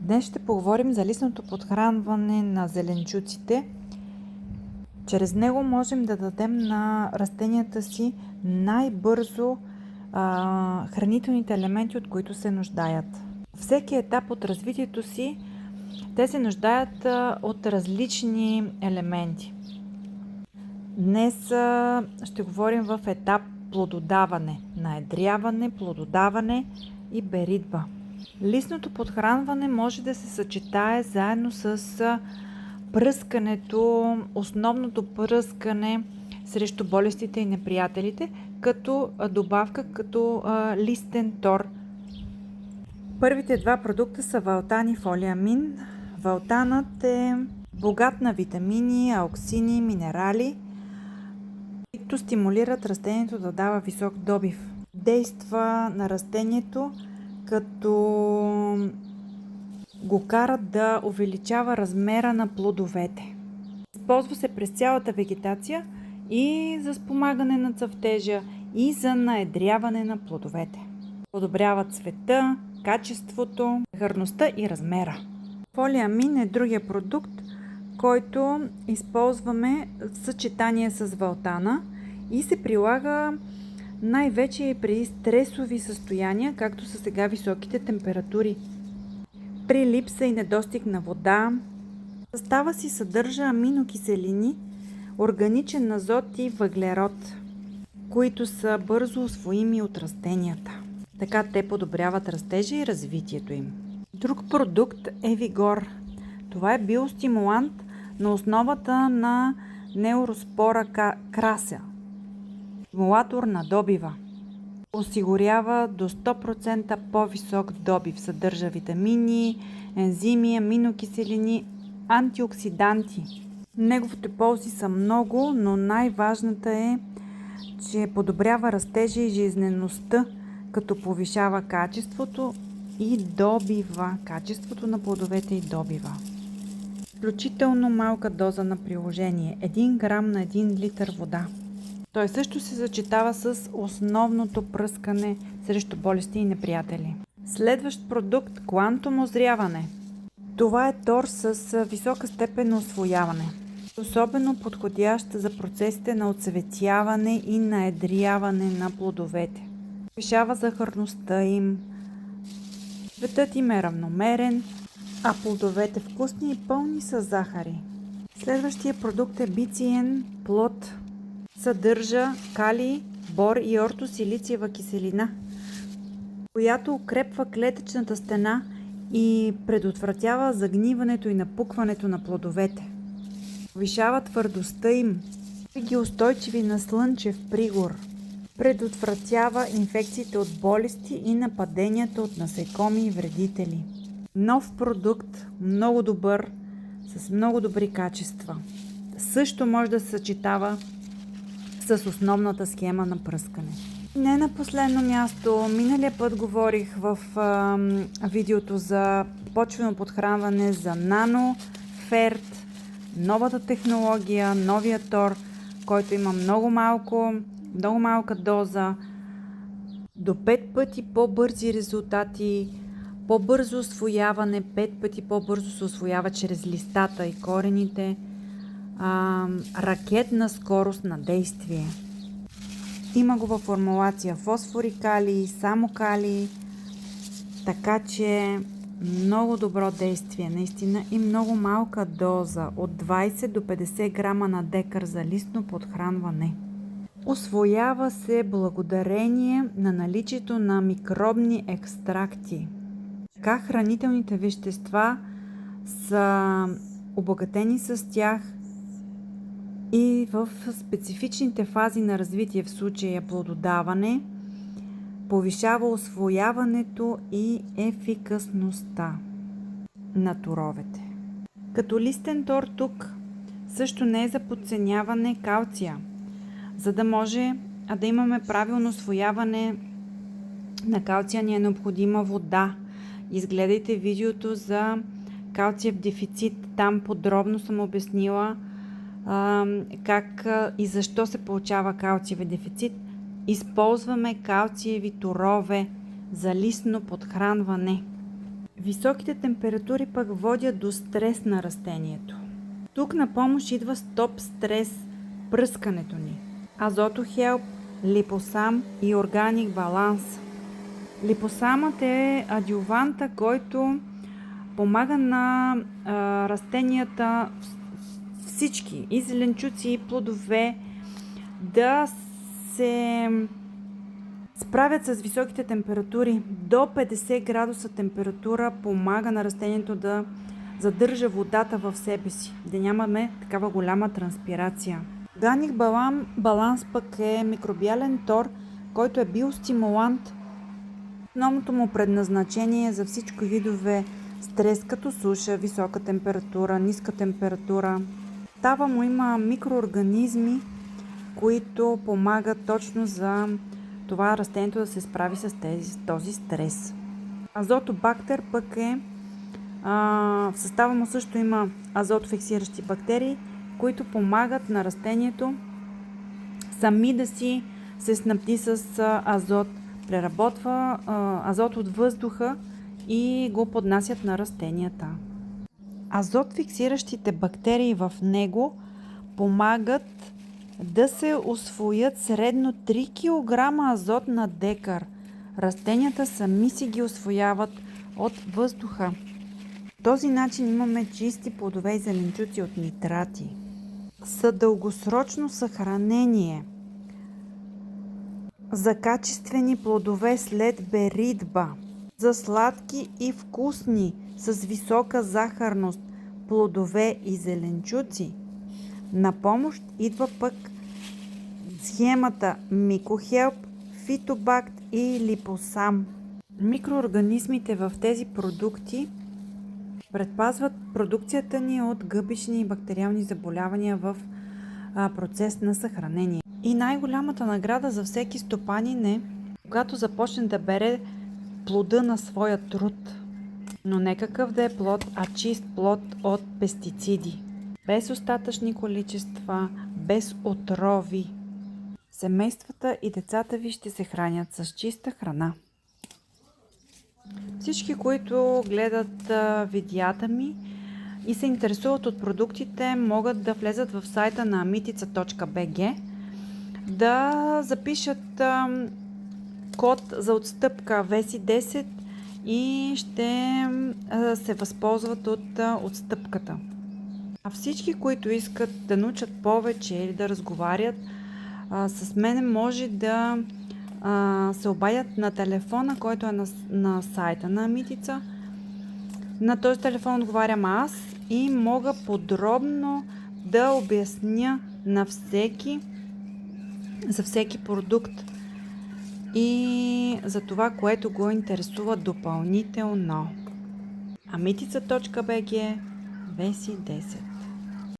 Днес ще поговорим за листното подхранване на зеленчуците. Чрез него можем да дадем на растенията си най-бързо хранителните елементи, от които се нуждаят. Всеки етап от развитието си те се нуждаят от различни елементи. Днес ще говорим в етап плододаване, наедряване, плододаване и беритба. Листното подхранване може да се съчетае заедно с пръскането, основното пръскане срещу болестите и неприятелите, като добавка, като листен тор. Първите два продукта са валтан и фолиамин. Валтанът е богат на витамини, ауксини, минерали, които стимулират растението да дава висок добив. Действа на растението, като го карат да увеличава размера на плодовете. Използва се през цялата вегетация и за спомагане на цъфтежа, и за наедряване на плодовете. Подобрява цвета, качеството, захарността и размера. Фолиамин е другия продукт, който използваме в съчетание с валтана и се прилага най-вече и при стресови състояния, както са сега високите температури. При липса и недостиг на вода, състава си съдържа аминокиселини, органичен азот и въглерод, които са бързо усвоими от растенията. Така те подобряват растежа и развитието им. Друг продукт е Вигор. Това е биостимулант на основата на неуроспора краса. Стимулатор на добива. Осигурява до 100% по-висок добив. Съдържа витамини, ензими, аминокиселини, антиоксиданти. Неговите ползи са много, но най-важната е, че подобрява растежа и жизнеността, като повишава качеството и добива. Качеството на плодовете и добива. Изключително малка доза на приложение. 1 грам на 1 литър вода. Той също се съчетава с основното пръскане срещу болести и неприятели. Следващ продукт – квантум озряване. Това е тор с висока степен на усвояване. Особено подходящ за процесите на оцветяване и наедряване на плодовете. Повишава захарността им. Цветът им е равномерен, а плодовете вкусни и пълни с захари. Следващия продукт е бициен плод. Съдържа калий, бор и ортосилициева киселина, която укрепва клетъчната стена и предотвратява загниването и напукването на плодовете. Повишава твърдостта им и ги устойчиви на слънчев пригор. Предотвратява инфекциите от болести и нападенията от насекоми и вредители. Нов продукт, много добър, с много добри качества. Също може да се съчетава с основната схема на пръскане. Не на последно място, миналия път говорих в видеото за почвено подхранване за наноферт, новата технология, новия тор, който има много малка доза, до 5 пъти по-бързи резултати, по-бързо усвояване, 5 пъти по-бързо се усвоява чрез листата и корените, ракетна скорост на действие. Има го във формулация фосфор и калий, само калий, така че много добро действие, наистина, и много малка доза, от 20 до 50 грама на декар за листно подхранване. Усвоява се благодарение на наличието на микробни екстракти. Така хранителните вещества са обогатени с тях и в специфичните фази на развитие, в случая плододаване, повишава усвояването и ефикасността на торовете. Като листен тор тук също не е за подценяване калция, за да може да имаме правилно усвояване на калция, ни е необходима вода. Изгледайте видеото за калциев дефицит, там подробно съм обяснила как и защо се получава калциев дефицит. Използваме калциеви торове за листно подхранване. Високите температури пък водят до стрес на растението. Тук на помощ идва стоп стрес пръскането ни. Азото Хелп, Липосам и Органик Баланс. Липосамът е адюванта, който помага на растенията, всички, и зеленчуци, и плодове, да се справят с високите температури. До 50 градуса температура помага на растението да задържа водата в себе си, да нямаме такава голяма транспирация. Органик Баланс пък е микробиален тор, който е биостимулант. Основното му предназначение е за всички видове стрес, като суша, висока температура, ниска температура. Става му има микроорганизми, които помагат точно за това растението да се справи с този стрес. Азотобактер пък е в състава му също има азотофиксиращи бактерии, които помагат на растението сами да си се снабди с азот. Преработва азот от въздуха и го поднасят на растенията. Азотфиксиращите бактерии в него помагат да се усвоят средно 3 кг азот на декар. Растенията сами си ги усвояват от въздуха. По този начин имаме чисти плодове и зеленчуци от нитрати. За дългосрочно съхранение, за качествени плодове след беритба, за сладки и вкусни с висока захарност плодове и зеленчуци, на помощ идва пък схемата Микохелп, Фитобакт и Липосам. Микроорганизмите в тези продукти предпазват продукцията ни от гъбични и бактериални заболявания в процес на съхранение. И най-голямата награда за всеки стопанин е, когато започне да бере плода на своя труд. Но не какъв да е плод, а чист плод от пестициди. Без остатъчни количества, без отрови. Семействата и децата ви ще се хранят с чиста храна. Всички, които гледат видеята ми и се интересуват от продуктите, могат да влезат в сайта на amitica.bg, да запишат код за отстъпка VESI10 и ще се възползват от отстъпката. А всички, които искат да научат повече или да разговарят с мен, може да се обадят на телефона, който е на сайта на Амитица. На този телефон отговарям аз и мога подробно да обясня за всеки продукт и за това, което го интересува допълнително. Amitica.bg VESI10